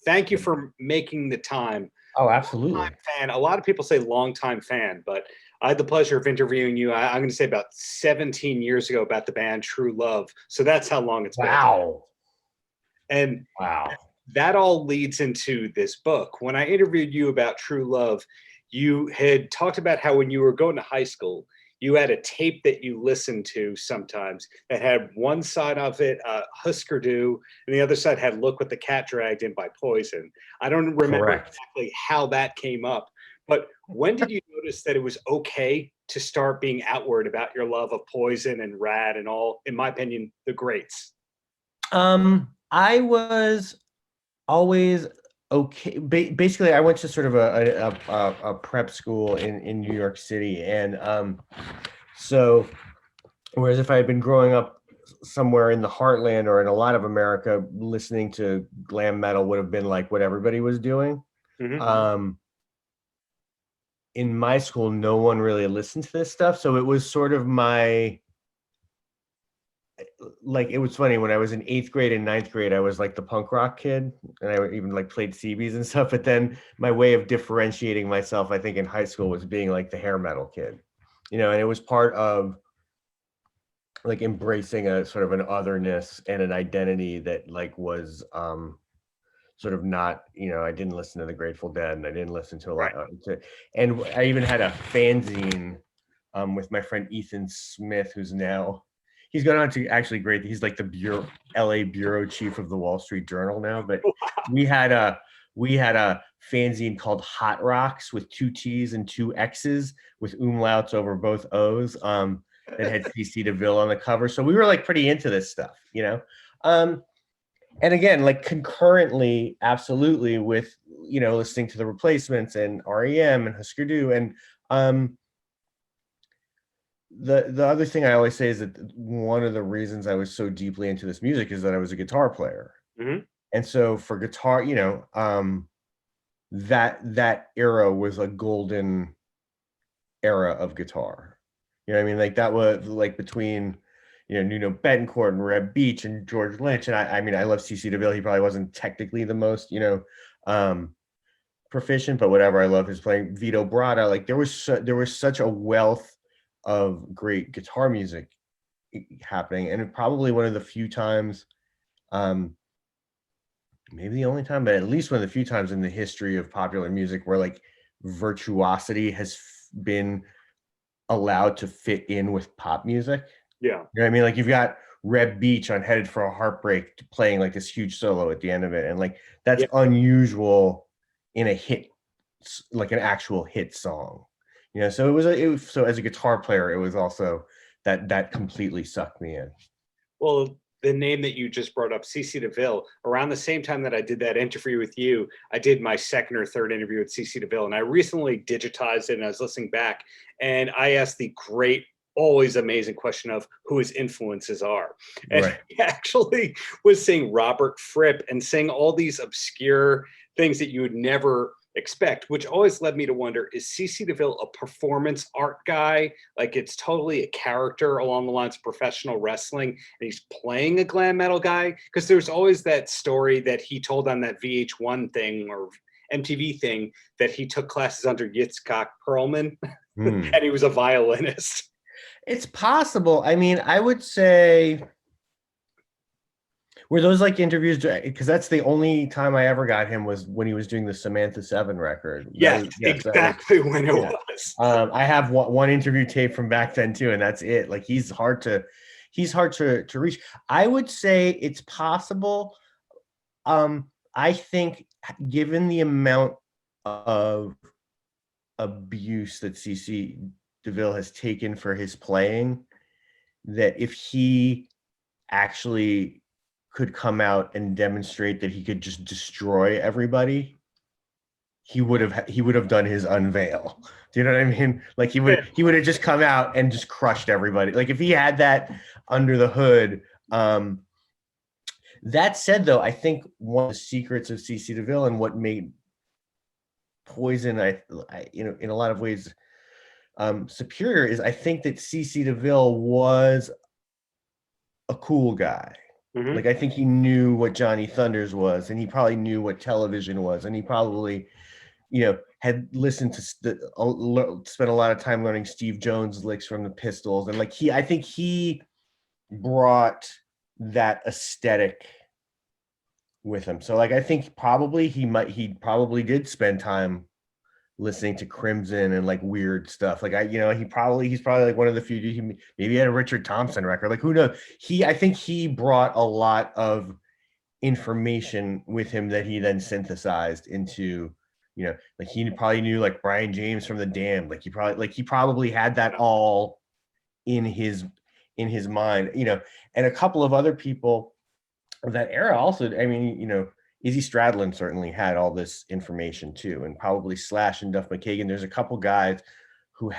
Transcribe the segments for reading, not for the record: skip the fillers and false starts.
thank you for making the time. Oh, absolutely. Long-time fan. A lot of people say longtime fan, but I had the pleasure of interviewing you. I'm going to say about 17 years ago about the band True Love. So that's how long it's been. Wow. And wow. That all leads into this book. When I interviewed you about True Love, you had talked about how when you were going to high school, you had a tape that you listened to sometimes that had one side of it, Husker Du, and the other side had Look What the Cat Dragged In by Poison. I don't remember exactly how that came up, but when did you notice that it was okay to start being outward about your love of Poison and Rad and all, in my opinion, the greats? I was always okay. Basically, I went to sort of a prep school in New York City, and so whereas if I had been growing up somewhere in the heartland or in a lot of America, listening to glam metal would have been like what everybody was doing. Mm-hmm. In my school, no one really listened to this stuff, so it was sort of my, like, it was funny when I was in 8th grade and 9th grade, I was like the punk rock kid, and I even like played CBs and stuff. But then my way of differentiating myself, I think, in high school was being like the hair metal kid, and it was part of like embracing a sort of an otherness and an identity that like was sort of not, I didn't listen to the Grateful Dead, and I didn't listen to a lot and I even had a fanzine with my friend Ethan Smith, who's now, he's gone on to actually great. He's like the LA bureau chief of the Wall Street Journal now. But we had a fanzine called Hot Rocks with 2 T's and 2 X's with umlauts over both O's that had CC DeVille on the cover. So we were like pretty into this stuff, and again, like concurrently, absolutely, with, listening to the Replacements and REM and Husker Du. And the other thing I always say is that one of the reasons I was so deeply into this music is that I was a guitar player. Mm-hmm. And so for guitar, that era was a golden era of guitar. I mean, like that was like between, Nuno Bettencourt and Reb Beach and George Lynch. And I mean, I love CC DeVille. He probably wasn't technically the most, proficient, but whatever. I love his playing. Vito Bratta. Like there was such a wealth of great guitar music happening, and probably one of the few times, maybe the only time, but at least one of the few times in the history of popular music where like virtuosity has been allowed to fit in with pop music. Yeah. You know what I mean? Like you've got Reb Beach on Headed for a Heartbreak playing like this huge solo at the end of it. And like, that's unusual in a hit, like an actual hit song, so it was, so as a guitar player, it was also that completely sucked me in. Well, the name that you just brought up, CC DeVille, around the same time that I did that interview with you, I did my second or third interview with CC DeVille, and I recently digitized it, and I was listening back, and I asked the great, always amazing question of who his influences are. And he actually was saying Robert Fripp and saying all these obscure things that you would never expect, which always led me to wonder, is CC DeVille a performance art guy? Like it's totally a character along the lines of professional wrestling, and he's playing a glam metal guy? Because there's always that story that he told on that VH1 thing or MTV thing that he took classes under Yitzhak Perlman and he was a violinist. It's possible. I mean, I would say, were those like interviews? Because that's the only time I ever got him was when he was doing the Samantha 7 record. Yes, exactly when it was. I have one interview tape from back then too, and that's it. Like he's hard to reach. I would say it's possible. I think given the amount of abuse that CC DeVille has taken for his playing, that if he actually could come out and demonstrate that he could just destroy everybody, he would have done his unveil. Do you know what I mean? Like he would have just come out and just crushed everybody. Like if he had that under the hood. That said, though, I think one of the secrets of CC DeVille and what made Poison, I in a lot of ways superior, is I think that CC DeVille was a cool guy. Mhm. Like, I think he knew what Johnny Thunders was, and he probably knew what television was, and he probably, had listened to spent a lot of time learning Steve Jones licks from the Pistols, and like I think he brought that aesthetic with him. So like I think probably he probably did spend time listening to Crimson and like weird stuff. Like he's probably like one of the few. Maybe he had a Richard Thompson record. Like who knows? I think he brought a lot of information with him that he then synthesized into, like he probably knew like Brian James from the Damned. Like he probably had that all in his mind. And a couple of other people of that era also. I mean, Izzy Stradlin certainly had all this information too, and probably Slash and Duff McKagan. There's a couple guys who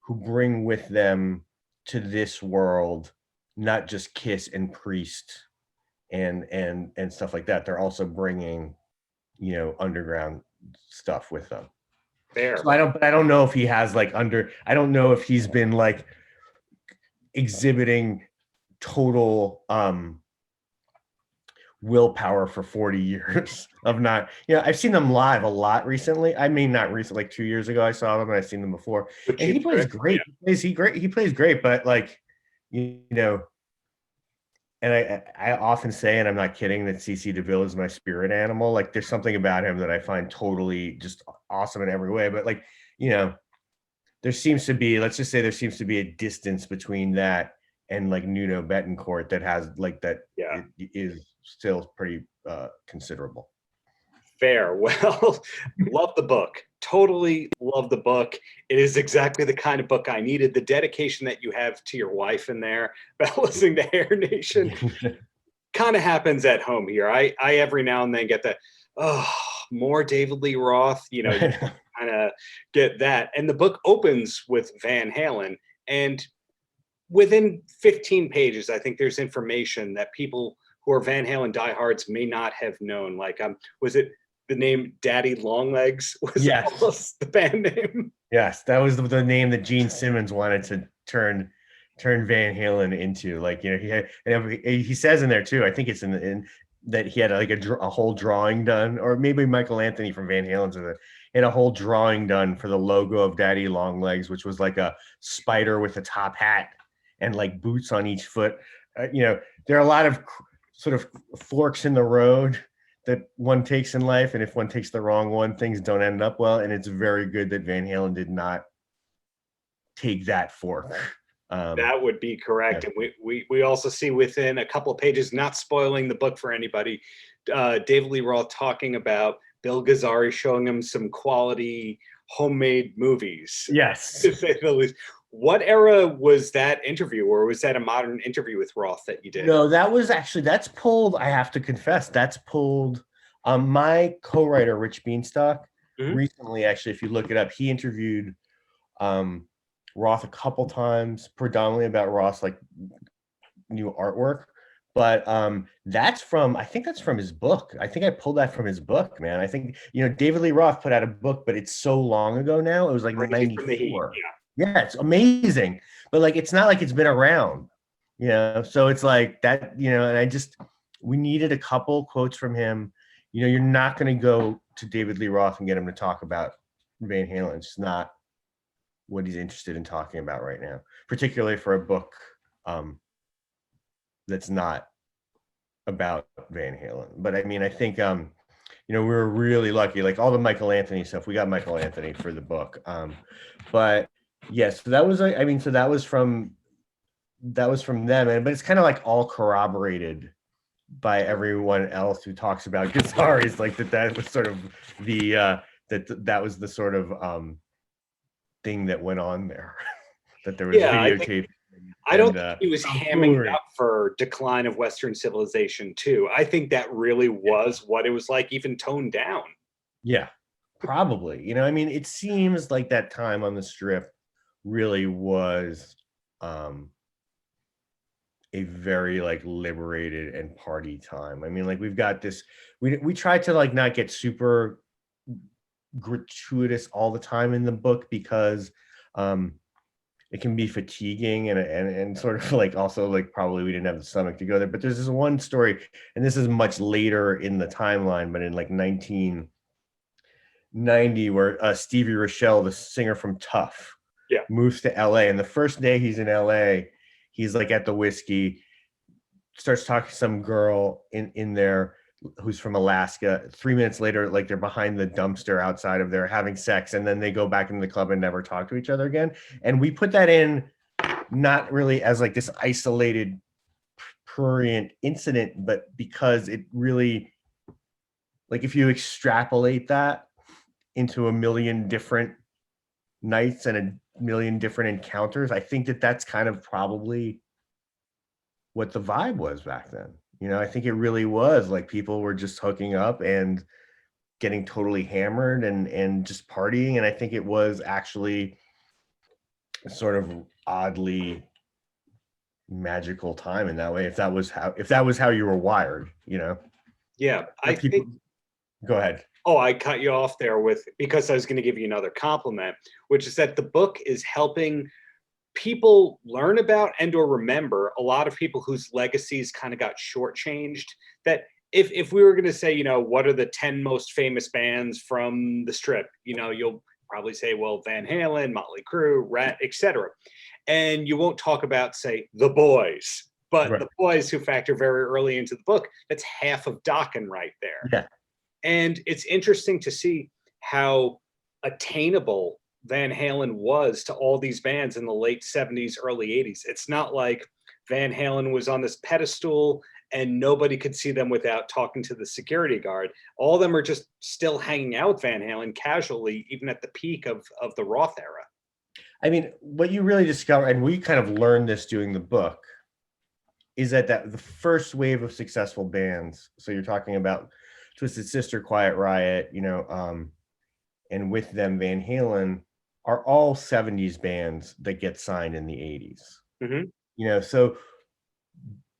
bring with them to this world not just Kiss and Priest and stuff like that. They're also bringing, underground stuff with them. Fair. So I don't know if he has like I don't know if he's been like exhibiting total willpower for 40 years of not, I've seen them live a lot recently. I mean, not recently, like 2 years ago I saw them, and I've seen them before. And he plays great. Yeah. He plays great, but like, and I often say, and I'm not kidding, that CC DeVille is my spirit animal. Like there's something about him that I find totally just awesome in every way. But like, there seems to be a distance between that and like Nuno Betancourt that has like that is still pretty considerable. Fair. Well, love the book. Totally love the book. It is exactly the kind of book I needed. The dedication that you have to your wife in there about listening to Hair Nation kind of happens at home here. I every now and then get that, more David Lee Roth, you kind of get that. And the book opens with Van Halen, and within 15 pages, I think there's information that people who are Van Halen diehards may not have known. Like, was it the name Daddy Longlegs was almost the band name? Yes, that was the name that Gene Simmons wanted to turn Van Halen into. Like, he says in there too, I think it's in that he had like a whole drawing done, or maybe Michael Anthony from Van Halen had a whole drawing done for the logo of Daddy Longlegs, which was like a spider with a top hat and like boots on each foot. There are a lot of sort of forks in the road that one takes in life, and if one takes the wrong one, things don't end up well. And it's very good that Van Halen did not take that fork. That would be correct. Yeah. And we also see within a couple of pages, not spoiling the book for anybody, David Lee Roth talking about Bill Gazzari showing him some quality homemade movies. Yes. To say the least. What era was that interview, or was that a modern interview with Roth that you did? No, that's pulled, I have to confess, that's pulled. My co-writer, Rich Bienstock, recently, actually, if you look it up, he interviewed Roth a couple times, predominantly about Roth's like new artwork. But I think that's from his book. I think I pulled that from his book, man. I think, David Lee Roth put out a book, but it's so long ago now. It was like 94. Yeah, it's amazing. But like, it's not like it's been around, so it's like that, and we needed a couple quotes from him. You're not going to go to David Lee Roth and get him to talk about Van Halen. It's not what he's interested in talking about right now, particularly for a book that's not about Van Halen. But I mean, I think, we were really lucky, like all the Michael Anthony stuff, we got Michael Anthony for the book. But yes, so that was, that was from them. But it's kind of like all corroborated by everyone else who talks about Gazzari's, like that was sort of the, that was the sort of thing that went on there, that there was videotape. I don't think he was hamming it up for Decline of Western Civilization too. I think that really was what it was like, even toned down. Yeah, probably. It seems like that time on the Strip really was a very like liberated and party time. Like we've got this, we tried to like not get super gratuitous all the time in the book, because it can be fatiguing and sort of like also like probably we didn't have the stomach to go there. But there's this one story, and this is much later in the timeline, but in like 1990, where Stevie Rochelle, the singer from Tough, moves to LA. And the first day he's in LA, he's like at the whiskey, starts talking to some girl in there who's from Alaska. 3 minutes later, like they're behind the dumpster outside of there having sex, and then they go back into the club and never talk to each other again. And we put that in not really as like this isolated prurient incident, but because it really, like if you extrapolate that into a million different nights and a million different encounters, I think that that's kind of probably what the vibe was back then. You know, I think it really was like people were just hooking up and getting totally hammered and just partying. And I think it was actually sort of oddly magical time in that way, if that was how you were wired, you know. Yeah, I think. Go ahead. Oh, I cut you off there because I was going to give you another compliment, which is that the book is helping people learn about and or remember a lot of people whose legacies kind of got shortchanged. That if we were going to say, you know, what are the 10 most famous bands from the Strip, you know, you'll probably say, well, Van Halen, Motley Crue, Rat, etc. And you won't talk about, say, the Boys, but the Boys, who factor very early into the book, that's half of Dokken right there. Yeah. And it's interesting to see how attainable Van Halen was to all these bands in the late 70s, early 80s. It's not like Van Halen was on this pedestal and nobody could see them without talking to the security guard. All of them are just still hanging out with Van Halen casually, even at the peak of the Roth era. I mean, what you really discover, and we kind of learned this doing the book, is that the first wave of successful bands, so you're talking about Twisted Sister, Quiet Riot, you know, and with them Van Halen, are all 70s bands that get signed in the 80s. Mm-hmm. You know, so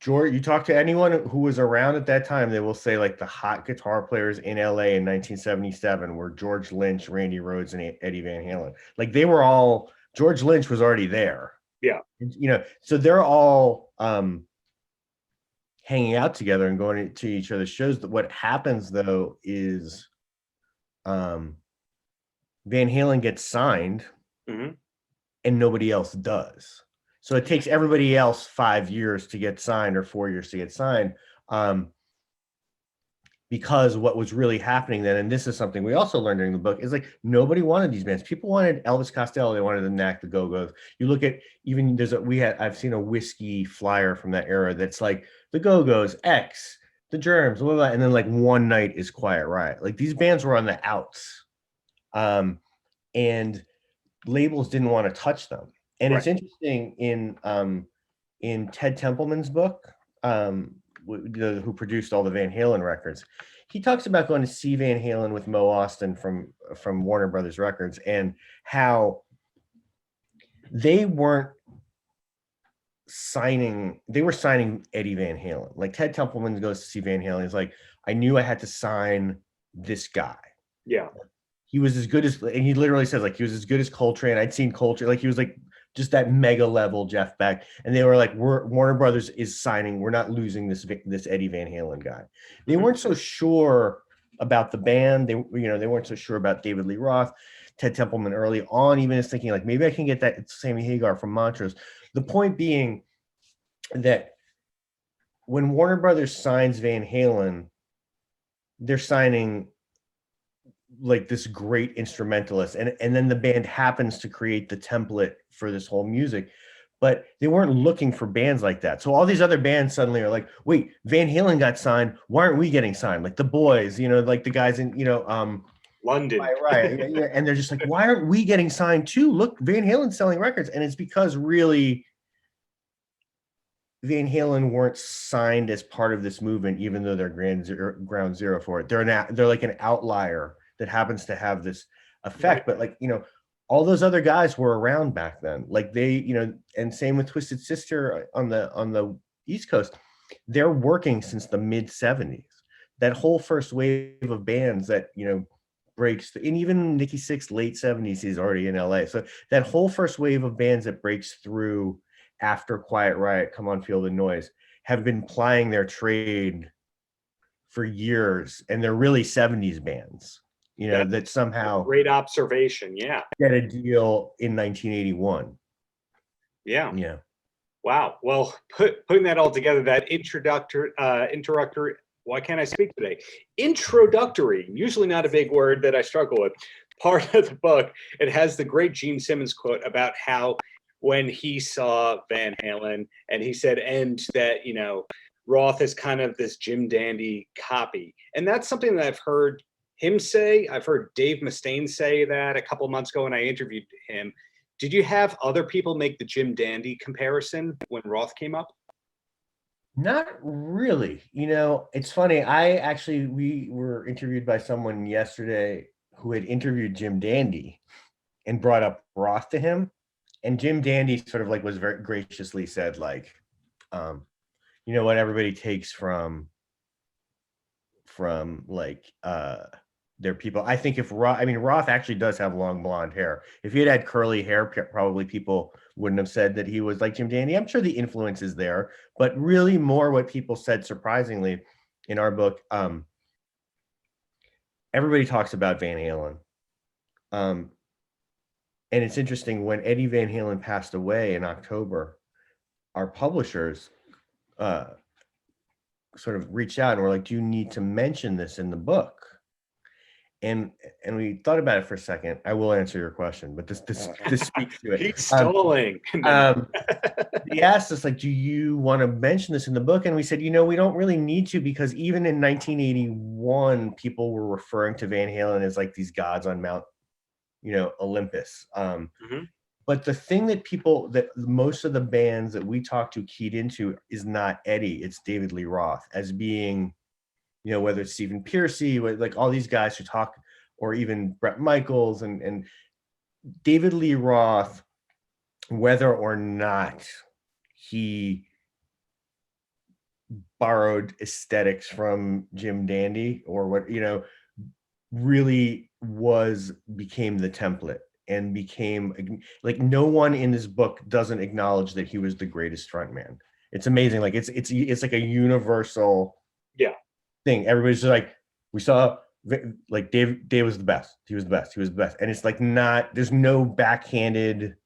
George, you talk to anyone who was around at that time, they will say like the hot guitar players in LA in 1977 were George Lynch, Randy Rhoads, and Eddie Van Halen. Like they were all, George Lynch was already there. Yeah. You know, so they're all hanging out together and going to each other's shows. What happens though is Van Halen gets signed and nobody else does. So it takes everybody else 5 years to get signed or 4 years to get signed, because what was really happening then, and this is something we also learned during the book, is like nobody wanted these bands. People wanted Elvis Costello, they wanted the Knack, the Go-Go's. You look at even I've seen a whiskey flyer from that era that's like the Go-Go's, X, the Germs, blah, blah, blah, and then like One Night is Quiet Riot. Like these bands were on the outs, and labels didn't want to touch them. And it's interesting in Ted Templeman's book, who produced all the Van Halen records, he talks about going to see Van Halen with Mo Austin from Warner Brothers Records, and how they were signing Eddie Van Halen. Like Ted Templeman goes to see Van Halen, he's like, I knew I had to sign this guy. Yeah. He was as good as, and he literally says like he was as good as Coltrane. I'd seen Coltrane, like he was like just that mega level Jeff Beck, and they were like, Warner Brothers is signing, we're not losing this Eddie Van Halen guy. They weren't so sure about the band. They weren't so sure about David Lee Roth. Ted Templeman early on even is thinking like, maybe I can get that Sammy Hagar from Montrose. The point being that when Warner Brothers signs Van Halen, they're signing like this great instrumentalist, and then the band happens to create the template for this whole music, but they weren't looking for bands like that. So all these other bands suddenly are like, wait, Van Halen got signed, why aren't we getting signed? Like the Boys, you know, like the guys in, you know, London, right. And they're just like, why aren't we getting signed too? Look, Van Halen's selling records. And it's because really Van Halen weren't signed as part of this movement, even though they're ground zero for it. They're like an outlier that happens to have this effect. But like, you know, all those other guys were around back then. Like they, you know, and same with Twisted Sister on the East Coast. They're working since the mid 70s. That whole first wave of bands that, you know, breaks, and even Nikki Sixx, late 70s, he's already in LA. So that whole first wave of bands that breaks through after Quiet Riot, Come On Feel the Noise, have been plying their trade for years, and they're really 70s bands, you know, that somehow great observation. Yeah. get a deal in 1981. Yeah. Yeah. Wow. Well, putting that all together, that introductory, why can't I speak today? Introductory, usually not a big word that I struggle with. Part of the book, it has the great Gene Simmons quote about how when he saw Van Halen and he said, and that, you know, Roth is kind of this Jim Dandy copy. And that's something that I've heard him say. I've heard Dave Mustaine say that a couple of months ago when I interviewed him. Did you have other people make the Jim Dandy comparison when Roth came up? Not really. You know, it's funny. We were interviewed by someone yesterday who had interviewed Jim Dandy and brought up Roth to him. And Jim Dandy sort of like was very graciously said, like, you know what, everybody takes from like their people. I think if Roth actually does have long blonde hair. If he had curly hair, probably people wouldn't have said that he was like Jim Dandy. I'm sure the influence is there, but really more what people said, surprisingly, in our book, everybody talks about Van Halen. And it's interesting, when Eddie Van Halen passed away in October, our publishers sort of reached out and were like, do you need to mention this in the book? And we thought about it for a second. I will answer your question, but this speaks to it. He's stalling. He asked us, like, do you want to mention this in the book? And we said, you know, we don't really need to, because even in 1981, people were referring to Van Halen as like these gods on Mount, you know, Olympus. But the thing that most of the bands that we talked to keyed into is not Eddie, it's David Lee Roth as being, you know, whether it's Stephen Pearcy, like all these guys who talk, or even Bret Michaels and David Lee Roth, whether or not he borrowed aesthetics from Jim Dandy or what, you know, really became the template and became like, no one in this book doesn't acknowledge that he was the greatest frontman. It's amazing. Like it's like a universal thing. Everybody's just like, we saw like Dave was the best. He was the best. And it's like, there's no backhanded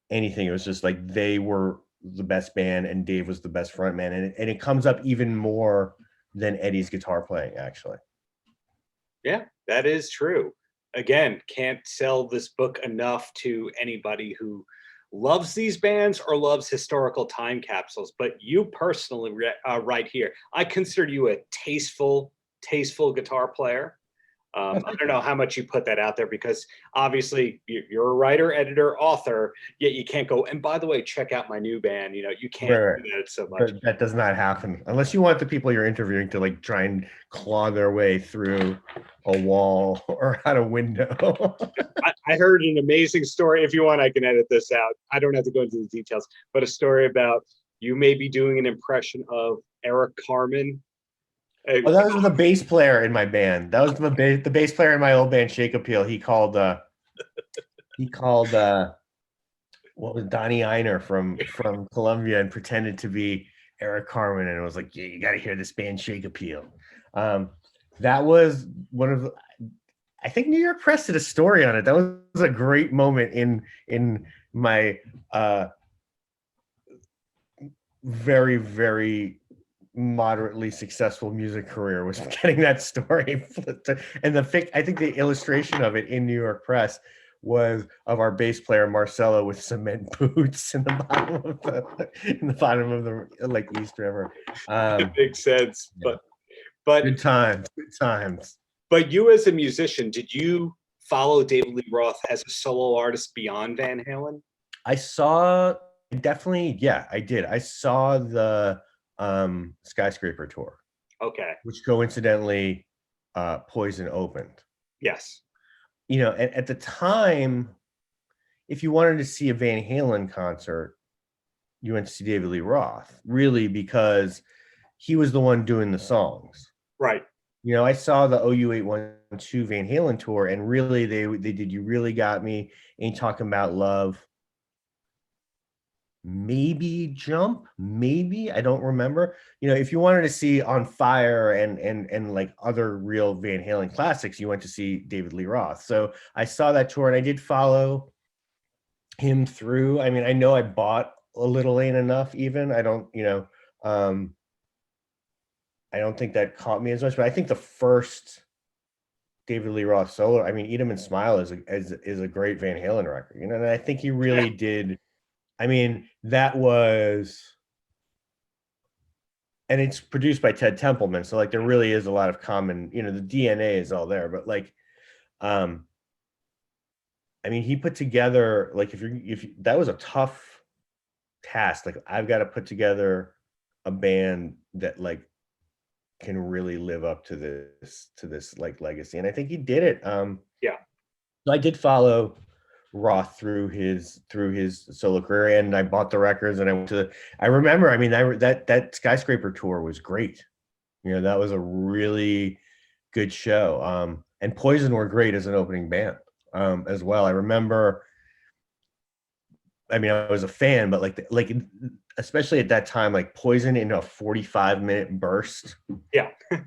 anything. It was just like they were the best band and Dave was the best frontman. And it comes up even more than Eddie's guitar playing, actually. Yeah, that is true. Again, can't sell this book enough to anybody who loves these bands or loves historical time capsules. But you personally, right here, I consider you a tasteful guitar player. I don't know how much you put that out there, because obviously you're a writer, editor, author, yet you can't go, and by the way, check out my new band. You know, you can't do that so much. But that does not happen unless you want the people you're interviewing to like try and claw their way through a wall or out a window. I heard an amazing story. If you want, I can edit this out. I don't have to go into the details, but a story about you may be doing an impression of Eric Carmen. Oh, that was the bass player in my band. That was the bass player in my old band, Shake Appeal. He called what was Donnie Einer from Columbia and pretended to be Eric Carmen, and it was like, yeah, you got to hear this band, Shake Appeal. That was one of I think New York Press did a story on it. That was a great moment in my very, very moderately successful music career, was getting that story flipped. And I think the illustration of it in New York Press was of our bass player Marcelo with cement boots in the bottom of the like East River. It makes sense. Yeah. But good times. But you as a musician, did you follow David Lee Roth as a solo artist beyond Van Halen? I did. I saw the Skyscraper tour. Okay. Which coincidentally Poison opened. Yes. You know, at the time, if you wanted to see a Van Halen concert, you went to see David Lee Roth, really, because he was the one doing the songs. Right. You know, I saw the OU812 Van Halen tour, and really, they did You Really Got Me, Ain't Talking About Love, maybe Jump, maybe, I don't remember. You know, if you wanted to see On Fire and like other real Van Halen classics, you went to see David Lee Roth. So I saw that tour, and I did follow him through. I mean, I know I bought A Little Ain't Enough even. I don't, I don't think that caught me as much, but I think the first David Lee Roth solo, I mean, Eat 'Em and Smile is a great Van Halen record, you know, and I think he really did. I mean, that was, and it's produced by Ted Templeman, so like there really is a lot of common, you know, the DNA is all there, but like, I mean, he put together, like, if that was a tough task, like I've got to put together a band that like can really live up to this like legacy, and I think he did it. Yeah. So I did follow Roth through his solo career, and I bought the records, and I remember, I mean, that Skyscraper tour was great. You know, that was a really good show. And Poison were great as an opening band as well. I remember, I mean, I was a fan, but like especially at that time, like Poison in a 45-minute burst,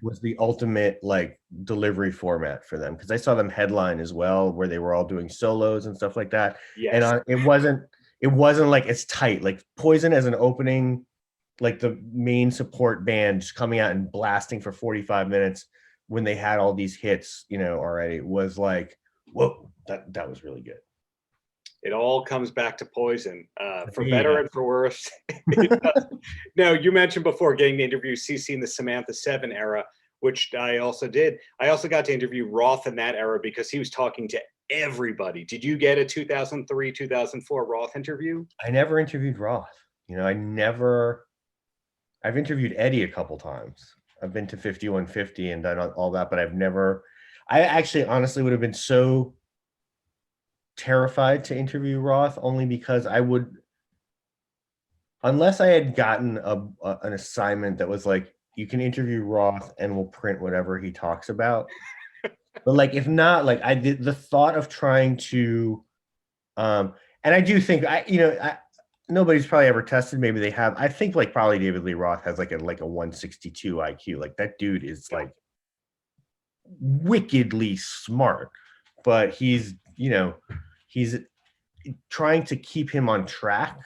was the ultimate like delivery format for them, because I saw them headline as well, where they were all doing solos and stuff like that. Yes. And it wasn't like as tight. Like Poison as an opening, like the main support band just coming out and blasting for 45 minutes when they had all these hits, you know, already, was like, whoa, that was really good. It all comes back to Poison, for better and for worse. No, you mentioned before getting to interview CC in the Samantha 7 era, which I also did. I also got to interview Roth in that era because he was talking to everybody. Did you get a 2003, 2004 Roth interview? I never interviewed Roth. You know, I've interviewed Eddie a couple times. I've been to 5150 and done all that, but I actually honestly would have been so terrified to interview Roth, only because I would, unless I had gotten an assignment that was like, you can interview Roth and we'll print whatever he talks about. But like, if not, like I did the thought of trying to, and I do think nobody's probably ever tested. Maybe they have. I think like probably David Lee Roth has like a 162 IQ. Like that dude is like wickedly smart, but he's trying to keep him on track.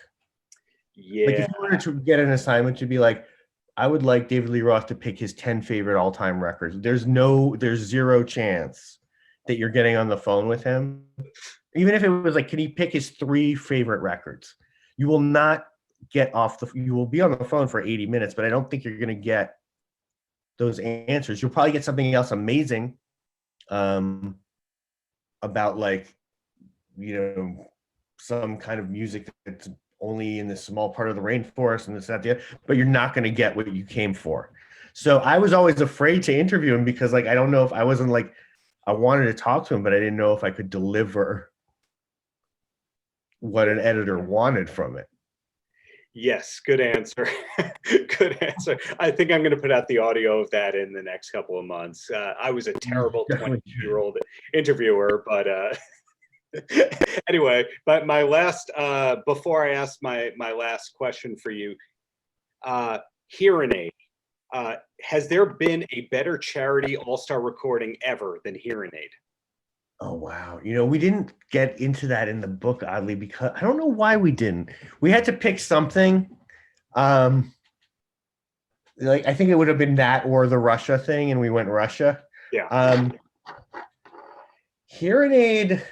Yeah. Like if you wanted to get an assignment to be like, I would like David Lee Roth to pick his 10 favorite all-time records. There's zero chance that you're getting on the phone with him. Even if it was like, can he pick his 3 favorite records? You will not get you will be on the phone for 80 minutes, but I don't think you're going to get those answers. You'll probably get something else amazing about like, some kind of music that's only in this small part of the rainforest and this, that, the other, but you're not going to get what you came for. So I was always afraid to interview him because like, I don't know if I wasn't like, I wanted to talk to him, but I didn't know if I could deliver what an editor wanted from it. Yes, good answer. Good answer. I think I'm going to put out the audio of that in the next couple of months. I was a terrible 22-year-old interviewer, but anyway, but my last, before I ask my last question for you, Hearing Aid. Has there been a better charity all-star recording ever than Hearing Aid? Oh, wow. We didn't get into that in the book, oddly, because I don't know why we didn't. We had to pick something. Like I think it would have been that or the Russia thing, and we went Russia. Yeah. Hearing Aid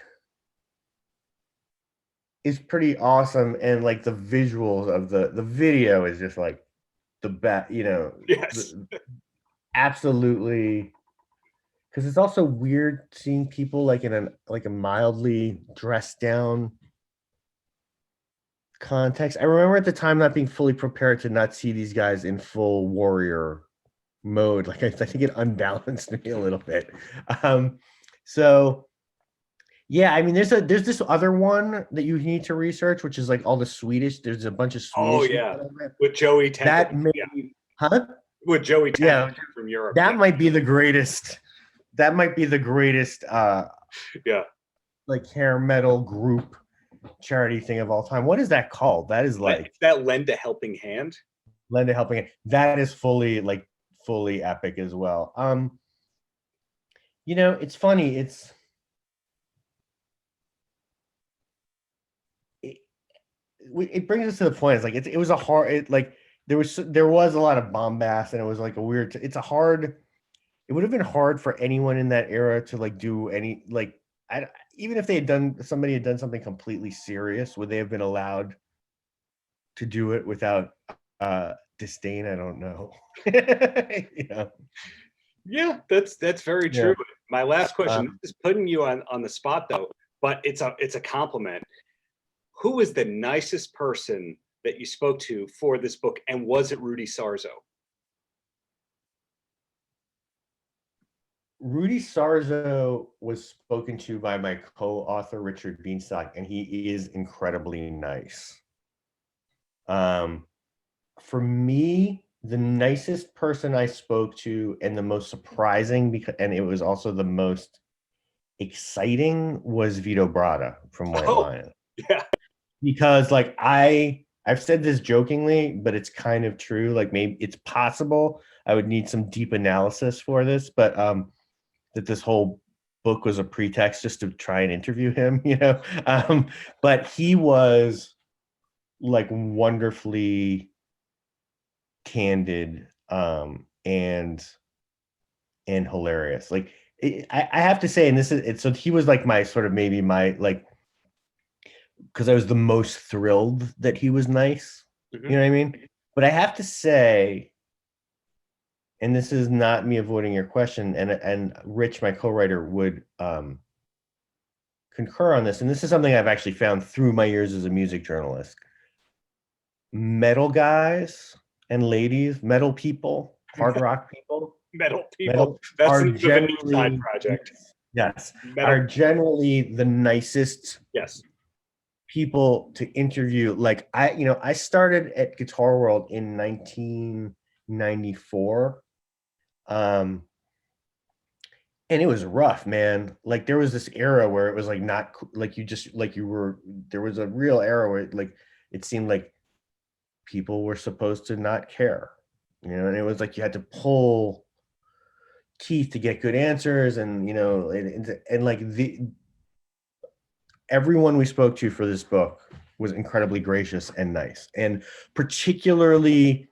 is pretty awesome, and like the visuals of the video is just like the best, yes. Absolutely. Because it's also weird seeing people like in a mildly dressed down context. I remember at the time not being fully prepared to not see these guys in full warrior mode. Like I think it unbalanced me a little bit. So yeah, I mean, there's this other one that you need to research, which is like all the Swedish. There's a bunch of Swedish. Oh yeah, with Joey Templeman. That maybe, huh? with Joey Yeah, Tan from Europe. that might be the greatest. That might be the greatest. Yeah. Like hair metal group charity thing of all time. What is that called? That is like that lend a helping hand. Lend a helping hand. That is fully epic as well. You know, it's funny. It brings us to the point. It's like it was a hard. There was a lot of bombast, and it was like a weird. It's a hard. It would have been hard for anyone in that era to like do any like. Even if somebody had done something completely serious, would they have been allowed to do it without disdain? I don't know. You know? Yeah, that's very true. Yeah. My last question, this is putting you on the spot though, but it's a compliment. Who was the nicest person that you spoke to for this book, and was it Rudy Sarzo? Rudy Sarzo was spoken to by my co-author Richard Bienstock, and he is incredibly nice. For me, the nicest person I spoke to and the most surprising, and it was also the most exciting, was Vito Bratta from White Lion. Yeah. Because like I've said this jokingly, but it's kind of true. Like maybe it's possible I would need some deep analysis for this, but that this whole book was a pretext just to try and interview him, you know. But he was like wonderfully candid and hilarious. Like I have to say, and this is so he was like my sort of maybe my like, because I was the most thrilled that he was nice. Mm-hmm. You know what I mean? But I have to say, and this is not me avoiding your question, and Rich, my co-writer, would concur on this, and this is something I've actually found through my years as a music journalist. Metal guys and ladies, metal people, hard rock people, that's a generally side project. Yes, are generally the nicest. Yes. People to interview. Like I started at Guitar World in 1994. And it was rough, man. Like there was this era where it was like not like there was a real era where like it seemed like people were supposed to not care, you know, and it was like you had to pull teeth to get good answers, and you know, and like everyone we spoke to for this book was incredibly gracious and nice, and particularly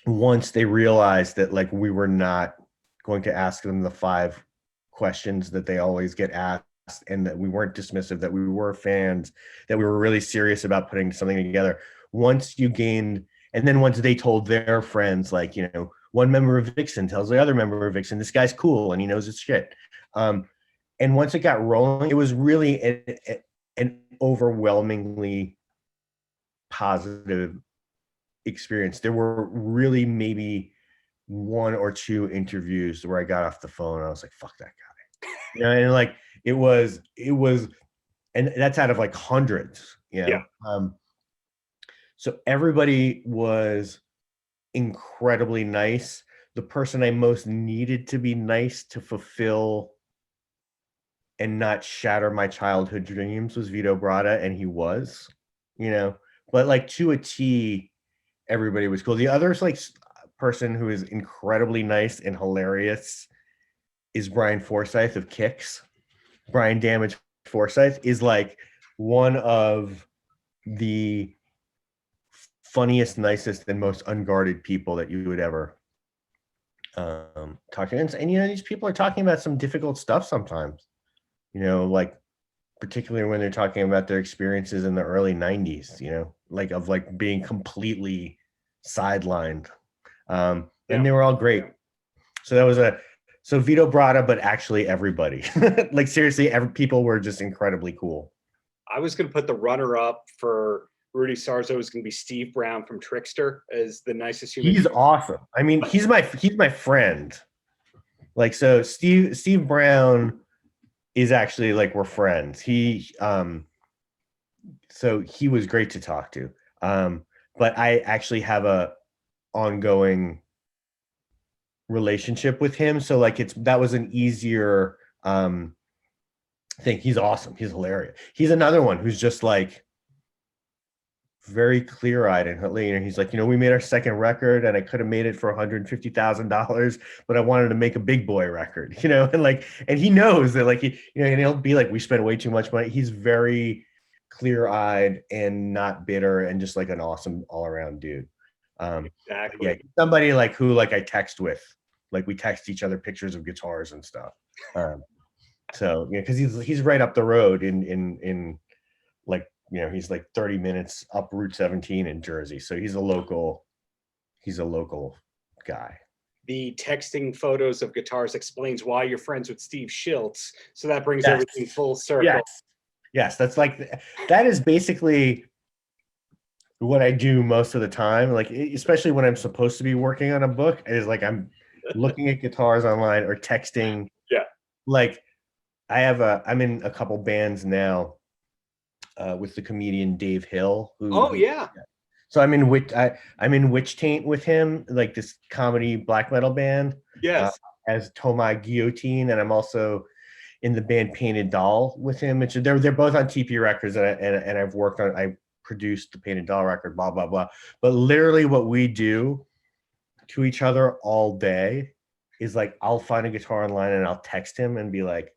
once they realized that like we were not going to ask them the 5 questions that they always get asked, and that we weren't dismissive, that we were fans, that we were really serious about putting something together. Once you gained, and then once they told their friends, like, you know, one member of Vixen tells the other member of Vixen, this guy's cool and he knows his shit. And once it got rolling, it was really an overwhelmingly positive experience. There were really maybe 1 or 2 interviews where I got off the phone and I was like, fuck that guy. You know, and like it was, and that's out of like hundreds, you know. Yeah. So everybody was incredibly nice. The person I most needed to be nice to fulfill and not shatter my childhood dreams was Vito Bratta, and he was, you know, but like to a T, everybody was cool. The other like person who is incredibly nice and hilarious is Brian Forsyth of Kix. Brian Damage Forsyth is like one of the funniest, nicest, and most unguarded people that you would ever talk to. And you know, these people are talking about some difficult stuff sometimes, you know, like particularly when they're talking about their experiences in the early 90s, you know, like of like being completely sidelined. And they were all great. So that was so Vito Bratta, but actually everybody, like seriously, people were just incredibly cool. I was going to put the runner up for Rudy Sarzo is going to be Steve Brown from Trickster as the nicest human. He's awesome. I mean, he's my friend. Like, so Steve Brown is actually like, we're friends. So he was great to talk to. But I actually have a ongoing relationship with him. So like that was an easier thing. He's awesome. He's hilarious. He's another one who's just like very clear-eyed and he's like, we made our second record and I could have made it for $150,000, but I wanted to make a big boy record, and he knows that like and he'll be like, we spent way too much money. He's very clear-eyed and not bitter and just like an awesome all-around dude. Exactly. Yeah, somebody like who like I text with, like we text each other pictures of guitars and stuff. So because he's right up the road in like he's like 30 minutes up Route 17 in Jersey. So he's a local guy. The texting photos of guitars explains why you're friends with Steve Schiltz. So that brings everything full circle. Yes, that is basically what I do most of the time. Like, especially when I'm supposed to be working on a book, is like I'm looking at guitars online or texting. Yeah. Like I'm in a couple bands now. With the comedian Dave Hill. So I'm in Witch Taint with him, like this comedy black metal band. Yes. As Tomai Guillotine, and I'm also in the band Painted Doll with him. They're both on TP Records, and I produced the Painted Doll record. Blah blah blah. But literally, what we do to each other all day is like I'll find a guitar online and I'll text him and be like,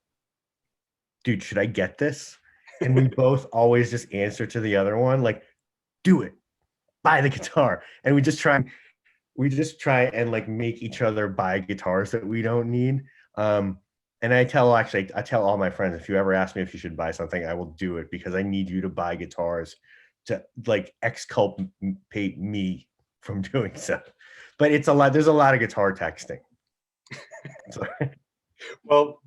"Dude, should I get this?" And we both always just answer to the other one, like, do it, buy the guitar. And we just try and like make each other buy guitars that we don't need. And I tell all my friends, if you ever ask me if you should buy something, I will do it because I need you to buy guitars to like exculpate me from doing so. But there's a lot of guitar texting. Well,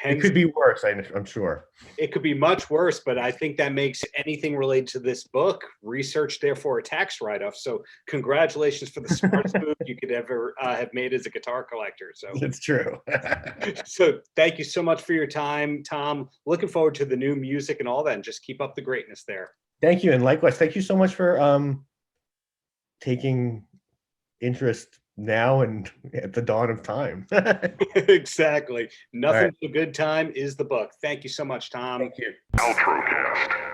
it could be worse, I'm sure. It could be much worse, but I think that makes anything related to this book research, therefore a tax write-off. So congratulations for the smartest move you could ever have made as a guitar collector. So it's true. So thank you so much for your time, Tom. Looking forward to the new music and all that, and just keep up the greatness there. Thank you, and likewise, thank you so much for taking interest now and at the dawn of time. Exactly. Nothing but a good time is the book. Thank you so much, Tom. Thank you. Paltrocast.